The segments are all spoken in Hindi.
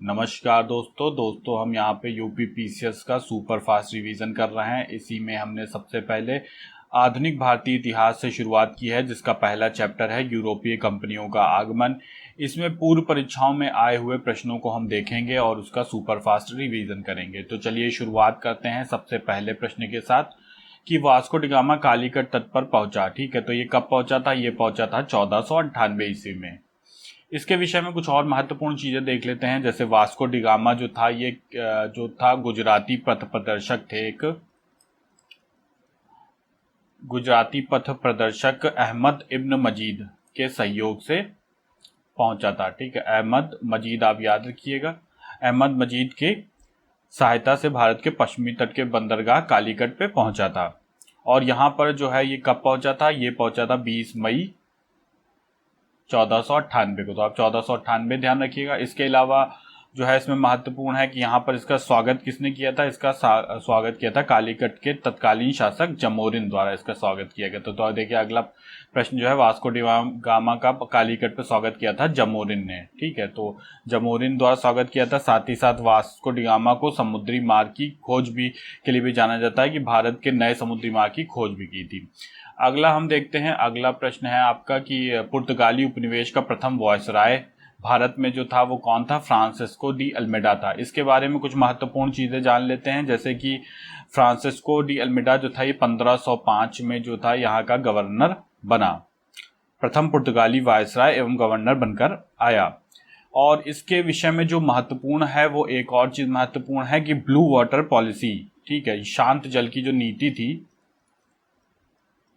नमस्कार दोस्तों हम यहाँ पे यूपी पीसीएस का सुपर फास्ट रिवीजन कर रहे हैं। इसी में हमने सबसे पहले आधुनिक भारतीय इतिहास से शुरुआत की है, जिसका पहला चैप्टर है यूरोपीय कंपनियों का आगमन। इसमें पूर्व परीक्षाओं में आए हुए प्रश्नों को हम देखेंगे और उसका सुपर फास्ट रिवीजन करेंगे। तो चलिए शुरुआत करते हैं सबसे पहले प्रश्न के साथ कि वास्को डी गामा कालीकट तट पर पहुंचा। ठीक है, तो ये कब पहुंचा था? ये पहुंचा था 1498 ईस्वी में। इसके विषय में कुछ और महत्वपूर्ण चीजें देख लेते हैं। जैसे वास्को डी गामा जो था, ये जो था गुजराती पथ प्रदर्शक थे। एक गुजराती पथ प्रदर्शक अहमद इब्न मजीद के सहयोग से पहुंचा था। ठीक है, अहमद मजीद आप याद रखिएगा। अहमद मजीद के सहायता से भारत के पश्चिमी तट के बंदरगाह कालीकट पे पहुंचा था। और यहाँ पर जो है ये कब पहुंचा था? ये पहुंचा था 20 मई 1498 को। तो आप 1498 ध्यान रखिएगा। इसके अलावा जो है इसमें महत्वपूर्ण है कि यहाँ पर इसका स्वागत किसने किया था? इसका स्वागत किया था कालीकट के तत्कालीन शासक जमोरिन द्वारा इसका स्वागत किया गया। तो देखिए अगला प्रश्न जो है, वास्को डी गामा का कालीकट पे स्वागत किया था जमोरिन ने। ठीक है, तो जमोरिन द्वारा स्वागत किया था। साथ ही साथ वास्को डी गामा को समुद्री मार्ग की खोज भी के लिए भी जाना जाता है कि भारत के नए समुद्री मार्ग की खोज भी की थी। अगला हम देखते हैं, अगला प्रश्न है आपका कि पुर्तगाली उपनिवेश का प्रथम वायसराय भारत में जो था वो कौन था? फ्रांसिस्को डी अल्मेडा था। इसके बारे में कुछ महत्वपूर्ण चीजें जान लेते हैं। जैसे कि फ्रांसिस्को डी अल्मेडा जो था ये 1505 में जो था यहाँ का गवर्नर बना, प्रथम पुर्तगाली वायसराय एवं गवर्नर बनकर आया। और इसके विषय में जो महत्वपूर्ण है वो एक और चीज महत्वपूर्ण है कि ब्लू वाटर पॉलिसी। ठीक है, शांत जल की जो नीति थी,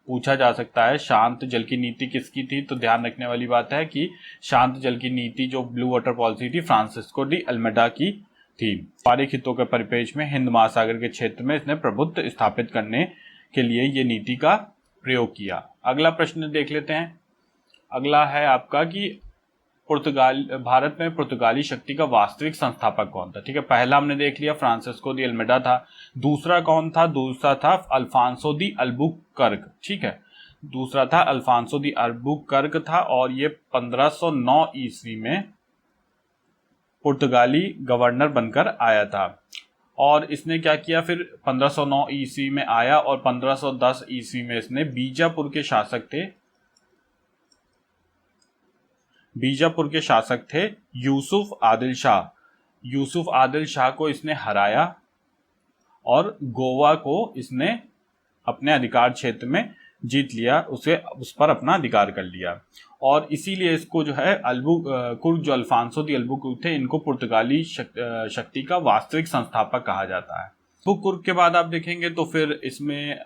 पूछा जा सकता है शांत जल की नीति किसकी थी। तो ध्यान रखने वाली बात है कि शांत जल की नीति जो ब्लू वाटर पॉलिसी थी, फ्रांसिस्को डी अल्मेडा की थी। व्यापारिक हितों के परिप्रेक्ष्य में हिंद महासागर के क्षेत्र में इसने प्रभुत्व स्थापित करने के लिए ये नीति का प्रयोग किया। अगला प्रश्न देख लेते हैं। अगला है आपका कि भारत में पुर्तगाली शक्ति का वास्तविक संस्थापक कौन था? ठीक है, पहला हमने देख लिया फ्रांसिस्को दी अल्मेडा था। दूसरा कौन था? दूसरा था अल्फांसो दी अल्बुकर्क। ठीक है, दूसरा था अल्फांसो दी अल्बुकर्क था। और ये 1509 ईस्वी में पुर्तगाली गवर्नर बनकर आया था। और इसने क्या किया फिर? 1509 ईस्वी में आया और 1510 ईस्वी में इसने बीजापुर के शासक थे, बीजापुर के शासक थे यूसुफ आदिल शाह। यूसुफ आदिल शाह को इसने हराया और गोवा को इसने अपने अधिकार क्षेत्र में जीत लिया, उस पर अपना अधिकार कर लिया। और इसीलिए इसको जो है अल्बुकुर्क, जो अल्फांसो दी अल्बुकुर्क थे, इनको पुर्तगाली शक्ति का वास्तविक संस्थापक कहा जाता है। अल्बुकुर्क के बाद आप देखेंगे तो फिर इसमें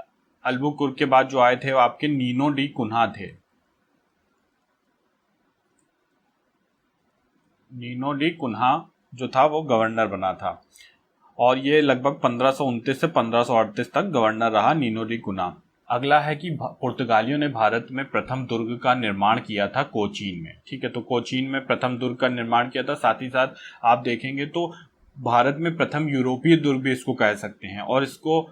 अल्बुकुर्क के बाद जो आए थे वो आपके नीनो डी कुन्हा थे। नीनो डी कुन्हा जो था वो गवर्नर बना था और ये लगभग 1529 से 1538 तक गवर्नर रहा नीनो डी कुन्हा। अगला है कि पुर्तगालियों ने भारत में प्रथम दुर्ग का निर्माण किया था कोचीन में। ठीक है, तो कोचीन में प्रथम दुर्ग का निर्माण किया था। साथ ही साथ आप देखेंगे तो भारत में प्रथम यूरोपीय दुर्ग भी इसको कह सकते हैं। और इसको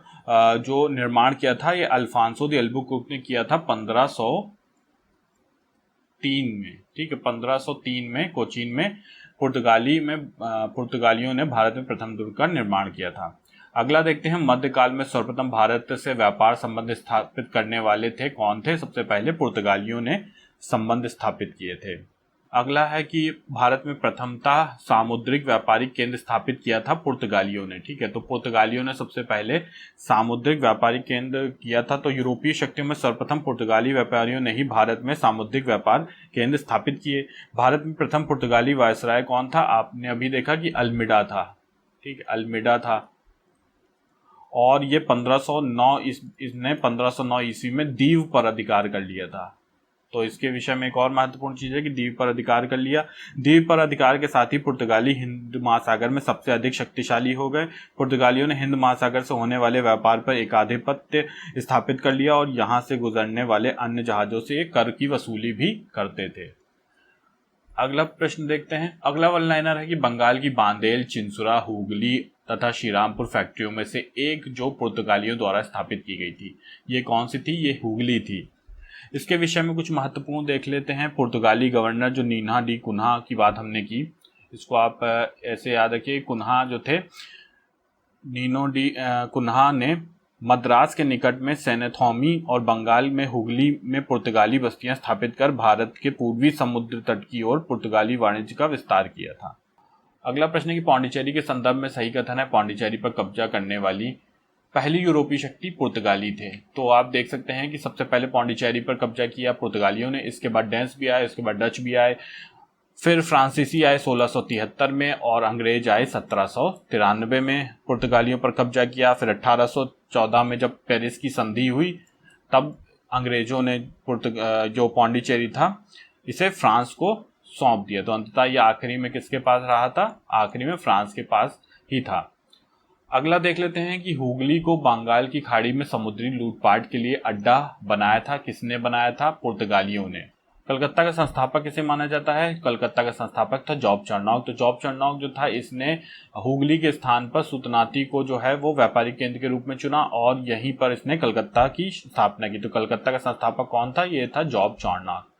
जो निर्माण किया था ये अल्फांसो दी अल्बुकुर्क ने किया था 1503 में। ठीक है, 1503 में कोचीन में पुर्तगालियों ने भारत में प्रथम दुर्ग का निर्माण किया था। अगला देखते हैं, मध्यकाल में सर्वप्रथम भारत से व्यापार संबंध स्थापित करने वाले थे कौन थे? सबसे पहले पुर्तगालियों ने संबंध स्थापित किए थे। अगला है कि भारत में प्रथमतः सामुद्रिक व्यापारिक केंद्र स्थापित किया था पुर्तगालियों ने। ठीक है, तो पुर्तगालियों ने सबसे पहले सामुद्रिक व्यापारिक केंद्र किया था। तो यूरोपीय शक्तियों में सर्वप्रथम पुर्तगाली व्यापारियों ने ही भारत में सामुद्रिक व्यापार केंद्र स्थापित किए। भारत में प्रथम पुर्तगाली वायसराय कौन था? आपने अभी देखा कि अल्मेडा था। ठीक है, अल्मेडा था। और ये 1509 इसने 1509 ईस्वी में दीव पर अधिकार कर लिया था। तो इसके विषय में एक और महत्वपूर्ण चीज है कि द्वीप पर अधिकार कर लिया। द्वीप पर अधिकार के साथ ही पुर्तगाली हिंद महासागर में सबसे अधिक शक्तिशाली हो गए। पुर्तगालियों ने हिंद महासागर से होने वाले व्यापार पर एकाधिपत्य स्थापित कर लिया और यहाँ से गुजरने वाले अन्य जहाजों से कर की वसूली भी करते थे। अगला प्रश्न देखते हैं। अगला वन लाइनर है कि बंगाल की बांदेल, चिंसुरा, हुगली तथा श्रीरामपुर फैक्ट्रियों में से एक जो पुर्तगालियों द्वारा स्थापित की गई थी, ये कौन सी थी? ये हुगली थी। इसके विषय में कुछ महत्वपूर्ण देख लेते हैं। पुर्तगाली गवर्नर जो नीना डी कुन्हा की बात हमने की, इसको आप ऐसे याद रखिए। कुन्हा जो थे, नीनो डी कुन्हा ने मद्रास के निकट में सेनेथोमी और बंगाल में हुगली में पुर्तगाली बस्तियां स्थापित कर भारत के पूर्वी समुद्र तट की ओर पुर्तगाली वाणिज्य का विस्तार किया था। अगला प्रश्न है कि पौंडीचेरी के संदर्भ में सही कथन है। पौंडीचेरी पर कब्जा करने वाली पहली यूरोपीय शक्ति पुर्तगाली थे। तो आप देख सकते हैं कि सबसे पहले पौंडीचेरी पर कब्जा किया पुर्तगालियों ने, इसके बाद डेंस भी आए, उसके बाद डच भी आए, फिर फ्रांसीसी आए 1673 में और अंग्रेज आए 1793 में। पुर्तगालियों पर कब्जा किया। फिर 1814 में जब पेरिस की संधि हुई तब अंग्रेजों ने जो पौंडीचेरी था इसे फ्रांस को सौंप दिया। तो अंततः ये आखिरी में किसके पास रहा था? आखिरी में फ्रांस के पास ही था। अगला देख लेते हैं कि हुगली को बंगाल की खाड़ी में समुद्री लूटपाट के लिए अड्डा बनाया था। किसने बनाया था? पुर्तगालियों ने। कलकत्ता का संस्थापक किसे माना जाता है? कलकत्ता का संस्थापक था जॉब चार्नॉक। तो जॉब चार्नॉक जो था इसने हुगली के स्थान पर सुतनाती को जो है वो व्यापारिक केंद्र के रूप में चुना और यहीं पर इसने कलकत्ता की स्थापना की। तो कलकत्ता का संस्थापक कौन था? ये था जॉब चार्नॉक।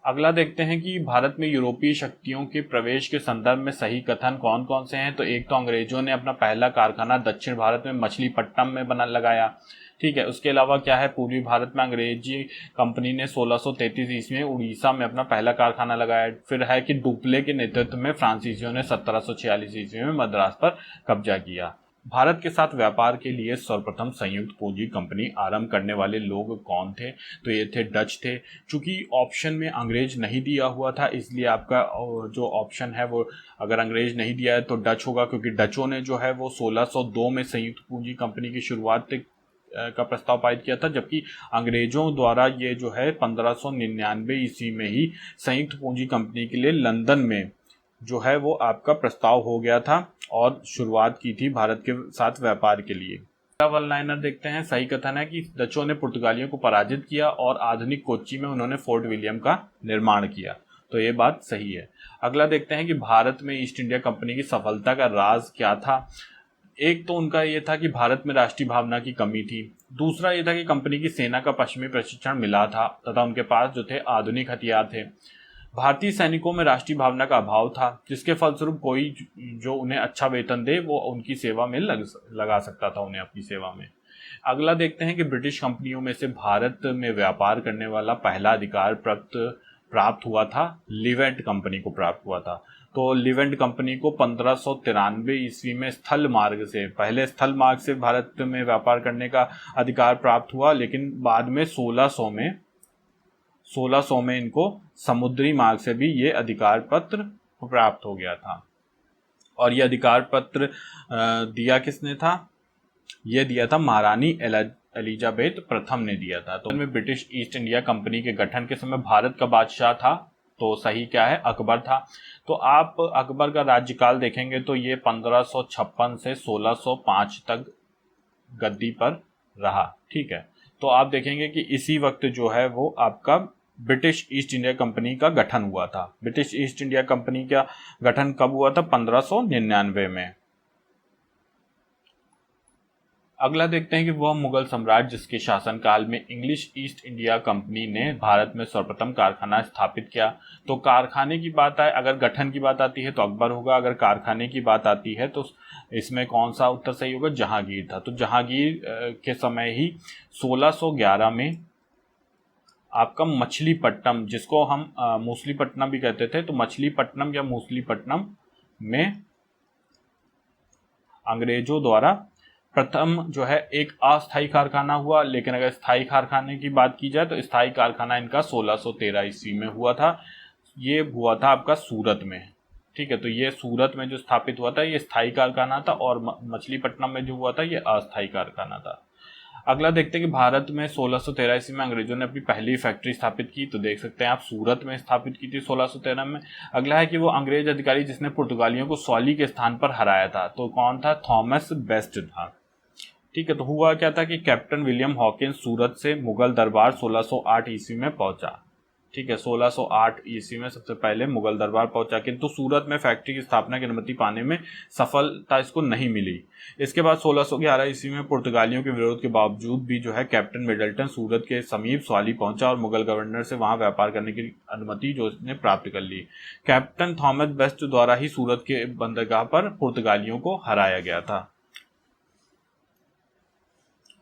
अगला देखते हैं कि भारत में यूरोपीय शक्तियों के प्रवेश के संदर्भ में सही कथन कौन कौन से हैं। तो एक तो अंग्रेजों ने अपना पहला कारखाना दक्षिण भारत में मछलीपट्टनम में बना लगाया। ठीक है, उसके अलावा क्या है, पूर्वी भारत में अंग्रेजी कंपनी ने 1633 ईस्वी में उड़ीसा में अपना पहला कारखाना लगाया। फिर है कि डुप्ले के नेतृत्व में फ्रांसीसियों ने 1746 ईस्वी में मद्रास पर कब्जा किया। भारत के साथ व्यापार के लिए सर्वप्रथम संयुक्त पूंजी कंपनी आरंभ करने वाले लोग कौन थे? तो ये थे डच थे। चूंकि ऑप्शन में अंग्रेज नहीं दिया हुआ था इसलिए आपका जो ऑप्शन है वो अगर अंग्रेज नहीं दिया है तो डच होगा, क्योंकि डचों ने जो है वो 1602 में संयुक्त पूंजी कंपनी की शुरुआत का प्रस्ताव पारित किया था, जबकि अंग्रेजों द्वारा ये जो है 1599 ईस्वी में ही संयुक्त पूंजी कंपनी के लिए लंदन में जो है वो आपका प्रस्ताव हो गया था और शुरुआत की थी भारत के साथ व्यापार के लिए। वन लाइनर देखते हैं। सही कथन है कि डचों ने पुर्तगालियों को पराजित किया और आधुनिक कोच्चि में उन्होंने फोर्ट विलियम का निर्माण किया। तो ये बात सही है। अगला देखते हैं कि भारत में ईस्ट इंडिया कंपनी की सफलता का राज क्या था। एक तो उनका ये था कि भारत में राष्ट्रीय भावना की कमी थी। दूसरा ये था कि कंपनी की सेना का पश्चिमी प्रशिक्षण मिला था तथा उनके पास जो थे आधुनिक हथियार थे। भारतीय सैनिकों में राष्ट्रीय भावना का अभाव था, जिसके फलस्वरूप कोई जो उन्हें अच्छा वेतन दे वो उनकी सेवा में लगा सकता था उन्हें अपनी सेवा में। अगला देखते हैं कि ब्रिटिश कंपनियों में से भारत में व्यापार करने वाला पहला अधिकार प्राप्त हुआ था लिवेंट कंपनी को प्राप्त हुआ था। तो लिवेंट कंपनी को 1593 ईस्वी में पहले स्थल मार्ग से भारत में व्यापार करने का अधिकार प्राप्त हुआ, लेकिन बाद में 1600 में इनको समुद्री मार्ग से भी ये अधिकार पत्र प्राप्त हो गया था। और ये अधिकार पत्र दिया किसने था? ये दिया था महारानी एलिजाबेथ प्रथम ने दिया था। तो इनमें ब्रिटिश ईस्ट इंडिया कंपनी के गठन के समय भारत का बादशाह था, तो सही क्या है? अकबर था। तो आप अकबर का राज्यकाल देखेंगे तो ये 1556 से 1605 तक गद्दी पर रहा। ठीक है, तो आप देखेंगे कि इसी वक्त जो है वो आपका ब्रिटिश ईस्ट इंडिया कंपनी का गठन हुआ था। ब्रिटिश ईस्ट इंडिया कंपनी का गठन कब हुआ था? 1599 में। अगला देखते हैं कि वह मुगल सम्राट जिसके शासनकाल में इंग्लिश ईस्ट इंडिया कंपनी ने भारत में सर्वप्रथम कारखाना स्थापित किया। तो कारखाने की बात आए, अगर गठन की बात आती है तो अकबर होगा, अगर कारखाने की बात आती है तो इसमें कौन सा उत्तर सही होगा? जहांगीर था। तो जहांगीर के समय ही 1611 में आपका मछलीपट्टनम, जिसको हम मूसलीपट्टनम भी कहते थे, तो मछलीपट्टनम या मूसलीपट्टनम में अंग्रेजों द्वारा प्रथम जो है एक अस्थायी कारखाना हुआ। लेकिन अगर स्थायी कारखाने की बात की जाए तो स्थायी कारखाना इनका 1613 ईस्वी में हुआ था। ये हुआ था आपका सूरत में। ठीक है, तो ये सूरत में जो स्थापित हुआ था ये स्थायी कारखाना था और मछलीपट्टनम में जो हुआ था ये अस्थायी कारखाना था। अगला देखते हैं कि भारत में 1613 ईस्वी में अंग्रेजों ने अपनी पहली फैक्ट्री स्थापित की। तो देख सकते हैं आप सूरत में स्थापित की थी 1613 में। अगला है कि वो अंग्रेज अधिकारी जिसने पुर्तगालियों को सॉली के स्थान पर हराया था, तो कौन था? थॉमस बेस्ट था। ठीक है, तो हुआ क्या था कि कैप्टन विलियम हॉकिंस सूरत से मुगल दरबार 1608 ईस्वी में पहुंचा। ठीक है। 1608 ईस्वी में सबसे पहले मुगल दरबार पहुंचा, किंतु सूरत में फैक्ट्री की स्थापना की अनुमति पाने में सफलता इसको नहीं मिली। इसके बाद 1611 ईस्वी में पुर्तगालियों के विरोध के बावजूद भी जो है कैप्टन मिडल्टन सूरत के समीप स्वाली पहुंचा और मुगल गवर्नर से वहां व्यापार करने की अनुमति जो उसने प्राप्त कर ली। कैप्टन थॉमस बेस्ट द्वारा ही सूरत के बंदरगाह पर पुर्तगालियों को हराया गया था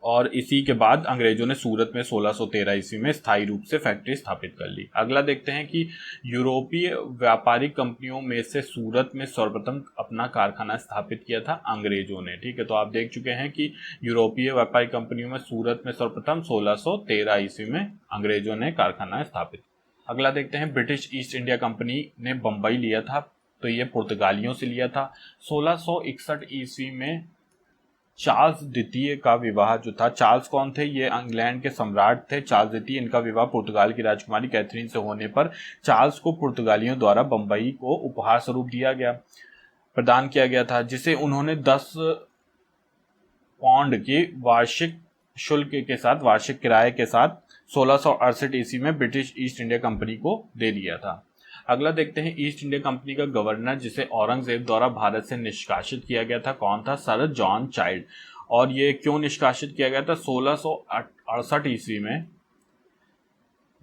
और इसी के बाद अंग्रेजों ने सूरत में 1613 ईस्वी में स्थायी रूप से फैक्ट्री स्थापित कर ली। अगला देखते हैं कि यूरोपीय व्यापारिक कंपनियों में से सूरत में सर्वप्रथम अपना कारखाना स्थापित किया था अंग्रेजों ने। ठीक है, तो आप देख चुके हैं कि यूरोपीय व्यापारिक कंपनियों में सूरत में सर्वप्रथम 1613 ईस्वी में अंग्रेजों ने कारखाना स्थापित। अगला देखते हैं ब्रिटिश ईस्ट इंडिया कंपनी ने बम्बई लिया था, तो ये पुर्तगालियों से लिया था। 1661 ईस्वी में चार्ल्स द्वितीय का विवाह जो था, चार्ल्स कौन थे, ये इंग्लैंड के सम्राट थे चार्ल्स द्वितीय, इनका विवाह पुर्तगाल की राजकुमारी कैथरीन से होने पर चार्ल्स को पुर्तगालियों द्वारा बम्बई को उपहार स्वरूप प्रदान किया गया था, जिसे उन्होंने 10 पाउंड की वार्षिक शुल्क के साथ, वार्षिक किराए के साथ 1668 ईस्वी में ब्रिटिश ईस्ट इंडिया कंपनी को दे दिया था। अगला देखते हैं ईस्ट इंडिया कंपनी का गवर्नर जिसे औरंगजेब द्वारा भारत से निष्कासित किया गया था, कौन था, सर जॉन चाइल्ड। और ये क्यों निष्कासित किया गया था, 1668 ईस्वी में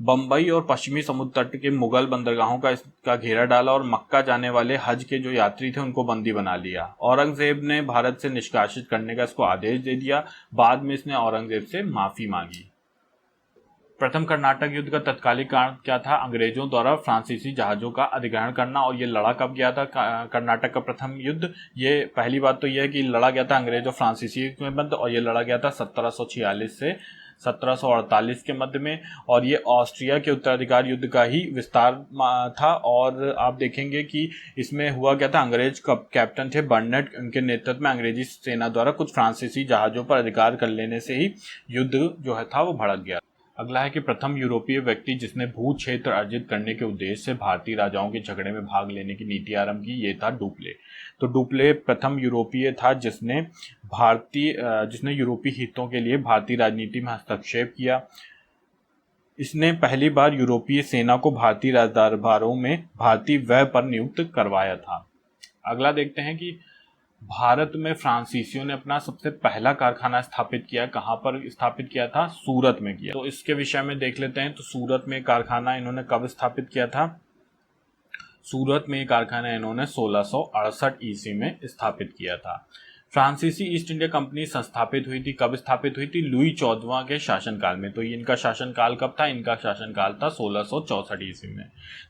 बम्बई और पश्चिमी समुद्र तट के मुगल बंदरगाहों का इसका घेरा डाला और मक्का जाने वाले हज के जो यात्री थे उनको बंदी बना लिया। औरंगजेब ने भारत से निष्कासित करने का इसको आदेश दे दिया। बाद में इसने औरंगजेब से माफी मांगी। प्रथम कर्नाटक युद्ध का तत्कालिक कारण क्या था, अंग्रेजों द्वारा फ्रांसीसी जहाजों का अधिग्रहण करना। और ये लड़ा कब गया था कर्नाटक का प्रथम युद्ध, ये पहली बात तो यह है कि लड़ा गया था अंग्रेज और फ्रांसीसी के मध्य, और ये लड़ा गया था 1746 से 1748 के मध्य में। और ये ऑस्ट्रिया के उत्तराधिकार युद्ध का ही विस्तार था। और आप देखेंगे कि इसमें हुआ क्या था, अंग्रेज कैप्टन थे बर्नेट, उनके नेतृत्व में अंग्रेजी सेना द्वारा कुछ फ्रांसीसी जहाजों पर अधिकार कर लेने से ही युद्ध जो है था वो भड़क गया। अगला है कि प्रथम यूरोपीय व्यक्ति जिसने भू क्षेत्र अर्जित करने के उद्देश्य से भारतीय राजाओं के झगड़े में भाग लेने की नीति आरंभ की, ये था डुप्ले। तो डुप्ले प्रथम यूरोपीय था जिसने यूरोपीय हितों के लिए भारतीय राजनीति में हस्तक्षेप किया। इसने पहली बार यूरोपीय सेना को भारतीय राजदरबारों में भारतीय व्यय पर नियुक्त करवाया था। अगला देखते हैं कि भारत में फ्रांसीसियों ने अपना सबसे पहला कारखाना स्थापित किया, कहां पर स्थापित किया था, सूरत में किया। तो इसके विषय में देख लेते हैं। तो सूरत में कारखाना इन्होंने कब स्थापित किया था, सूरत में कारखाना इन्होंने 1668 ईस्वी में स्थापित किया था। फ्रांसीसी ईस्ट इंडिया कंपनी संस्थापित हुई थी, कब स्थापित हुई थी, लुई 14वां के शासनकाल में। तो इनका शासनकाल कब था, इनका शासनकाल था 1664 ईस्वी में।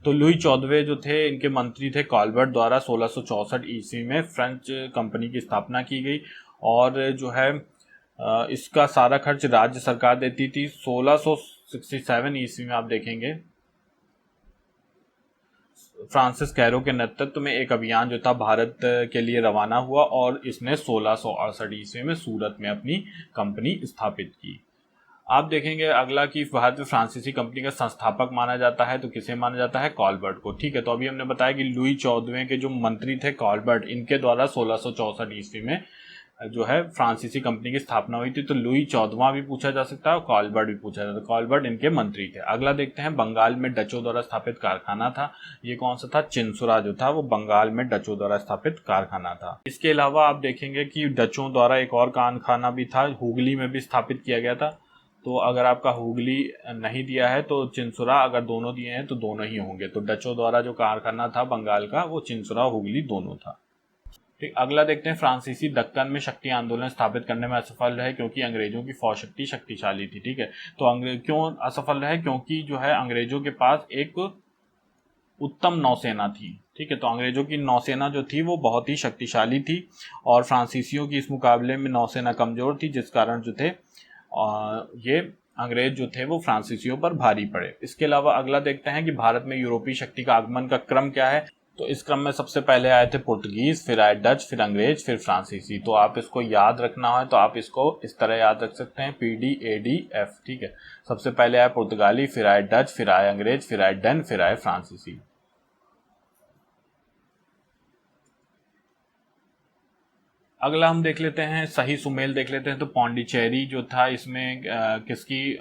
तो लुई 14वें जो थे, इनके मंत्री थे कॉल्बर्ट द्वारा 1664 ईस्वी में फ्रेंच कंपनी की स्थापना की गई। और जो है इसका सारा खर्च राज्य सरकार देती थी। 1667 ईस्वी में आप देखेंगे फ्रांसिस कैरो के नेतृत्व में एक अभियान जो था भारत के लिए रवाना हुआ और इसने 1668 ईस्वी में सूरत में अपनी कंपनी स्थापित की। आप देखेंगे अगला कि भारत में फ्रांसीसी कंपनी का संस्थापक माना जाता है, तो किसे माना जाता है, कॉल्बर्ट को। ठीक है, तो अभी हमने बताया कि लुई 14वें के जो मंत्री थे कॉल्बर्ट, इनके द्वारा 1664 ईस्वी में जो है फ्रांसीसी कंपनी की स्थापना हुई थी। तो लुई 14वां भी पूछा जा सकता है और कॉल्बर्ट भी पूछा जाता है। कॉल्बर्ट इनके मंत्री थे। अगला देखते हैं बंगाल में डचों द्वारा स्थापित कारखाना था, ये कौन सा था, चिंसुरा जो था वो बंगाल में डचों द्वारा स्थापित कारखाना था। इसके अलावा आप देखेंगे कि डचों द्वारा एक और कारखाना भी था, हुगली में भी स्थापित किया गया था। तो अगर आपका हुगली नहीं दिया है तो चिंसुरा, अगर दोनों दिए हैं तो दोनों ही होंगे। तो डचों द्वारा जो कारखाना था बंगाल का वो चिंसुरा हुगली दोनों था। ठीक, अगला देखते हैं फ्रांसीसी दक्कन में शक्ति आंदोलन स्थापित करने में असफल रहे क्योंकि अंग्रेजों की फौज शक्तिशाली थी। ठीक है, तो क्यों असफल रहे, क्योंकि जो है अंग्रेजों के पास एक उत्तम नौसेना थी। ठीक है, तो अंग्रेजों की नौसेना जो थी वो बहुत ही शक्तिशाली थी और फ्रांसीसियों की इस मुकाबले में नौसेना कमजोर थी, जिस कारण जो थे ये अंग्रेज जो थे वो फ्रांसीसियों पर भारी पड़े। इसके अलावा अगला देखते हैं कि भारत में यूरोपीय शक्ति का आगमन का क्रम क्या है। तो इस क्रम में सबसे पहले आए थे पुर्तगीज, फिर आए डच, फिर अंग्रेज, फिर फ्रांसीसी। तो आप इसको याद रखना है तो आप इसको इस तरह याद रख सकते हैं, PDADF। ठीक है, सबसे पहले आए पुर्तगाली, फिर आए डच, फिर आए अंग्रेज, फिर आए डन, फिर आए फ्रांसीसी। अगला हम देख लेते हैं सही सुमेल देख लेते हैं। तो पौंडीचेरी जो था इसमें किसकी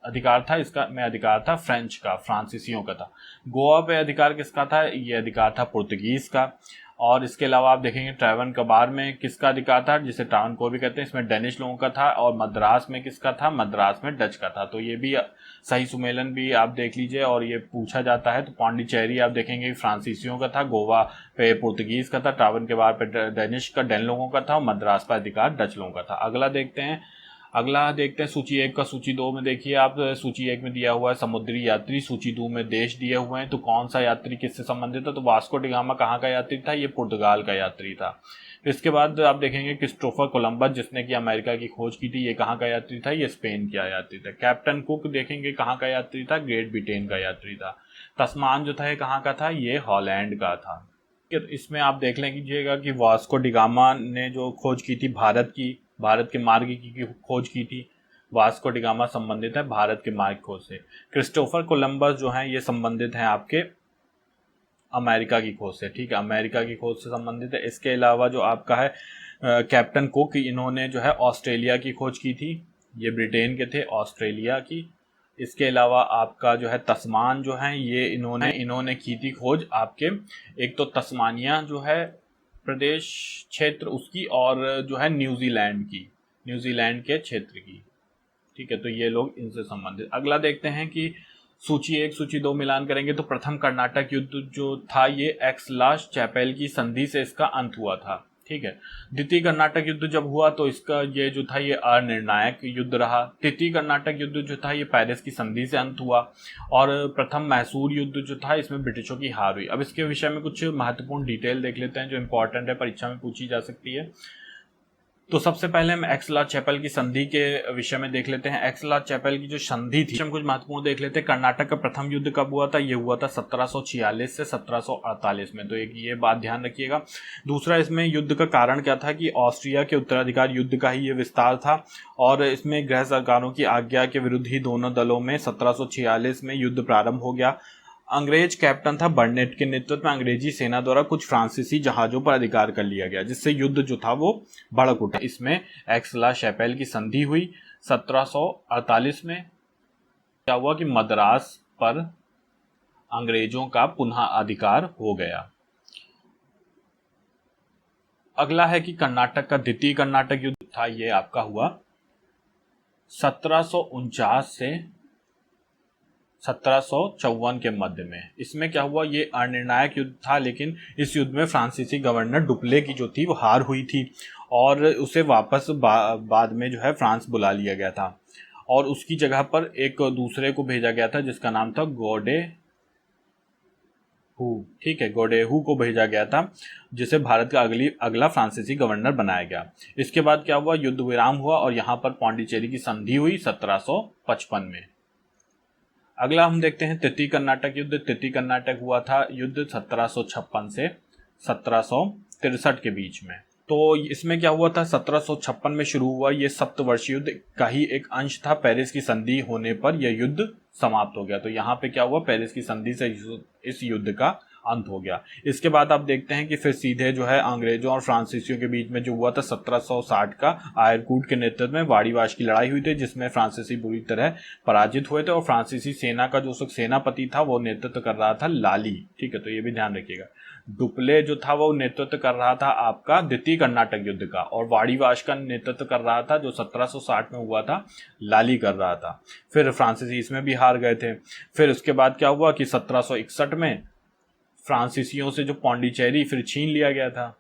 अधिकार था, इसका में अधिकार था फ्रेंच का, फ्रांसीसियों का था। गोवा पे अधिकार किसका था, ये अधिकार था पुर्तगीज का। और इसके अलावा आप देखेंगे ट्रैवन कबार में किसका अधिकार था, जिसे ट्रावनकोर भी कहते हैं, इसमें डेनिश लोगों का था। और मद्रास में किसका था, मद्रास में डच का था। तो ये भी सही सुमेलन भी आप देख लीजिए और ये पूछा जाता है। तो पौंडीचेरी आप देखेंगे फ्रांसीसियों का था, गोवा पे पुर्तगीज का था, ट्रावन कबार पे डेनिश का, डेन लोगों का था, और मद्रास पर अधिकार डच लोगों का था। अगला देखते हैं सूची 1 का। सूची 2 में देखिए आप, सूची 1 में दिया हुआ है समुद्री यात्री, सूची 2 में देश दिए हुए हैं। तो कौन सा यात्री किससे संबंधित है, तो वास्को डिगामा कहाँ का यात्री था, ये पुर्तगाल का यात्री था। इसके बाद आप देखेंगे क्रिस्टोफर कोलंबस जिसने कि अमेरिका की खोज की थी, ये कहाँ का यात्री था, ये स्पेन का यात्री था। कैप्टन कुक देखेंगे कहाँ का यात्री था, ग्रेट ब्रिटेन का यात्री था। तस्मान जो था ये कहाँ का था, ये हॉलैंड का था। इसमें आप देख लीजिएगा कि वास्को डिगामा ने जो खोज की थी भारत के मार्ग की खोज की थी। वास्को डिगामा संबंधित है भारत के मार्ग खोज से। क्रिस्टोफर कोलंबस जो है ये संबंधित हैं आपके अमेरिका की खोज से, ठीक है, अमेरिका की खोज से संबंधित है। इसके अलावा जो आपका है कैप्टन कुक, इन्होंने जो है ऑस्ट्रेलिया की खोज की थी, ये ब्रिटेन के थे, ऑस्ट्रेलिया की। इसके अलावा आपका जो है तस्मान जो है ये इन्होंने की थी खोज आपके, एक तो तस्मानिया जो है प्रदेश क्षेत्र उसकी, और जो है न्यूजीलैंड के क्षेत्र की, ठीक है। तो ये लोग इनसे संबंधित। अगला देखते हैं कि सूची 1 सूची 2 मिलान करेंगे तो प्रथम कर्नाटक युद्ध जो था ये एक्स-ला चैपेल की संधि से इसका अंत हुआ था, ठीक है। द्वितीय कर्नाटक युद्ध जब हुआ तो इसका ये जो था ये अनिर्णायक युद्ध रहा। तृतीय कर्नाटक युद्ध जो था ये पेरिस की संधि से अंत हुआ। और प्रथम मैसूर युद्ध जो था इसमें ब्रिटिशों की हार हुई। अब इसके विषय में कुछ महत्वपूर्ण डिटेल देख लेते हैं जो इंपॉर्टेंट है, परीक्षा में पूछी जा सकती है। तो सबसे पहले हम एक्स-ला चैपेल की संधि के विषय में देख लेते हैं। एक्स-ला चैपेल की जो संधि थी हम कुछ महत्वपूर्ण देख लेते हैं। कर्नाटक का प्रथम युद्ध कब हुआ था, ये हुआ था 1746 से 1748 में। तो एक ये बात ध्यान रखिएगा। दूसरा, इसमें युद्ध का कारण क्या था कि ऑस्ट्रिया के उत्तराधिकार युद्ध का ही ये विस्तार था और इसमें गृह सरकारों की आज्ञा के विरुद्ध ही दोनों दलों में 1746 में युद्ध प्रारंभ हो गया। अंग्रेज कैप्टन था बर्नेट के नेतृत्व में अंग्रेजी सेना द्वारा कुछ फ्रांसीसी जहाजों पर अधिकार कर लिया गया, जिससे युद्ध जो था वो भड़क उठा। इसमें एक्स-ला चैपेल की संधि हुई 1748 में। क्या हुआ कि मद्रास पर अंग्रेजों का पुनः अधिकार हो गया। अगला है कि कर्नाटक का द्वितीय कर्नाटक युद्ध था, ये आपका हुआ 1749 से 1754 के मध्य में। इसमें क्या हुआ, ये अनिर्णायक युद्ध था, लेकिन इस युद्ध में फ्रांसीसी गवर्नर डुप्ले की जो थी वो हार हुई थी और उसे वापस बाद में जो है फ्रांस बुला लिया गया था और उसकी जगह पर एक दूसरे को भेजा गया था जिसका नाम था गोडेहू, ठीक है, गोडेहू को भेजा गया था जिसे भारत का अगला फ्रांसीसी गवर्नर बनाया गया। इसके बाद क्या हुआ, युद्ध विराम हुआ और यहाँ पर पौंडीचेरी की संधि हुई 1755 में। अगला हम देखते हैं तृतीय कर्नाटक युद्ध। तृतीय कर्नाटक हुआ था युद्ध 1756 से 1763 के बीच में। तो इसमें क्या हुआ था, 1756 में शुरू हुआ ये सप्तवर्षीय युद्ध का ही एक अंश था। पेरिस की संधि होने पर यह युद्ध समाप्त हो गया। तो यहाँ पे क्या हुआ, पेरिस की संधि से इस युद्ध का अंत हो गया। इसके बाद आप देखते हैं कि फिर सीधे जो है अंग्रेजों और फ्रांसीसियों के बीच में जो हुआ था 1760 का आयरकूट के नेतृत्व में वाड़ीवाश की लड़ाई हुई थी, जिसमें फ्रांसीसी बुरी तरह पराजित हुए थे और फ्रांसीसी सेना का जो सेनापति था वो नेतृत्व कर रहा था लाली, ठीक है। तो ये भी ध्यान रखिएगा, डुप्ले जो था वो नेतृत्व कर रहा था आपका द्वितीय कर्नाटक युद्ध का और वाड़ीवाश का नेतृत्व कर रहा था जो 1760 में हुआ था, लाली कर रहा था। फिर फ्रांसीसी इसमें भी हार गए थे। फिर उसके बाद क्या हुआ कि 1761 में फ्रांसीसियों से जो पौंडीचेरी फिर छीन लिया गया था,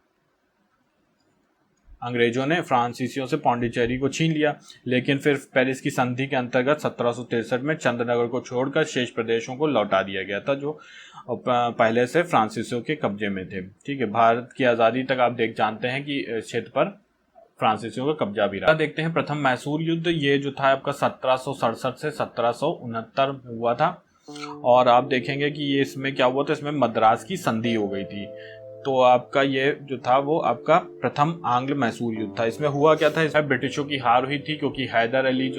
अंग्रेजों ने फ्रांसीसियों से पौंडीचेरी को छीन लिया। लेकिन फिर पेरिस की संधि के अंतर्गत 1763 में चंद्रनगर को छोड़कर शेष प्रदेशों को लौटा दिया गया था जो पहले से फ्रांसीसियों के कब्जे में थे, ठीक है। भारत की आज़ादी तक आप जानते हैं कि क्षेत्र पर फ्रांसीसियों का कब्जा भी रहा। देखते हैं प्रथम मैसूर युद्ध, ये जो था आपका 1767 से 1769 में हुआ था और आप देखेंगे कि ये इसमें क्या हुआ था, इसमें मद्रास की संधि हो गई थी। तो आपका ये जो था वो आपका प्रथम आंग्ल मैसूर युद्ध था। इसमें हुआ क्या था, इसमें ब्रिटिशों की हार हुई थी क्योंकि हैदर अली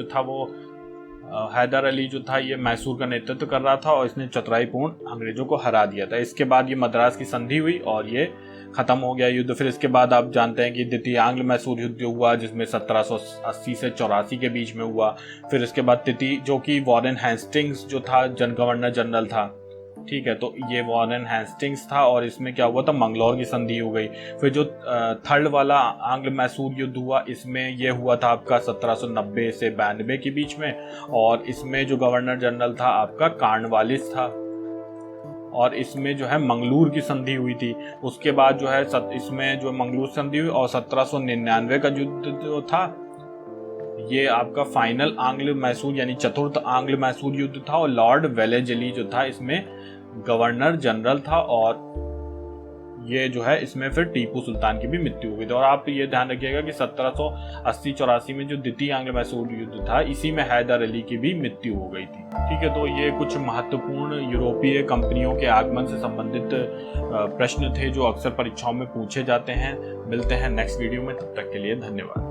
जो था ये मैसूर का नेतृत्व कर रहा था और इसने चतुराईपूर्ण अंग्रेजों को हरा दिया था। इसके बाद ये मद्रास की संधि हुई और ये खत्म हो गया युद्ध। फिर इसके बाद आप जानते हैं कि द्वितीय आंग्ल मैसूर युद्ध हुआ, जिसमें 1780 से 84 के बीच में हुआ। फिर इसके बाद तृतीय, जो कि वॉरेन हेस्टिंग्स जो था गवर्नर जनरल था, ठीक है, तो ये वॉरेन हेस्टिंग्स था, और इसमें क्या हुआ था, मंगलौर की संधि हो गई। फिर जो थर्ड वाला आंग्ल मैसूर युद्ध हुआ, इसमें ये हुआ था आपका 1790 से 92 के बीच में, और इसमें जो गवर्नर जनरल था आपका कॉर्नवालिस था, और इसमें जो है मंगलूर की संधि हुई थी। उसके बाद जो है इसमें जो मंगलूर संधि हुई, और 1799 का युद्ध जो था ये आपका फाइनल आंग्ल मैसूर यानी चतुर्थ आंग्ल मैसूर युद्ध था, और लॉर्ड वेलेजली जो था इसमें गवर्नर जनरल था, और ये जो है इसमें फिर टीपू सुल्तान की भी मृत्यु हुई थी। और आप ये ध्यान रखिएगा कि 1780-84 में जो द्वितीय आंग्ल मैसूर युद्ध था, इसी में हैदर अली की भी मृत्यु हो गई थी। ठीक है, तो ये कुछ महत्वपूर्ण यूरोपीय कंपनियों के आगमन से संबंधित प्रश्न थे जो अक्सर परीक्षाओं में पूछे जाते हैं। मिलते हैं नेक्स्ट वीडियो में, तब तक के लिए धन्यवाद।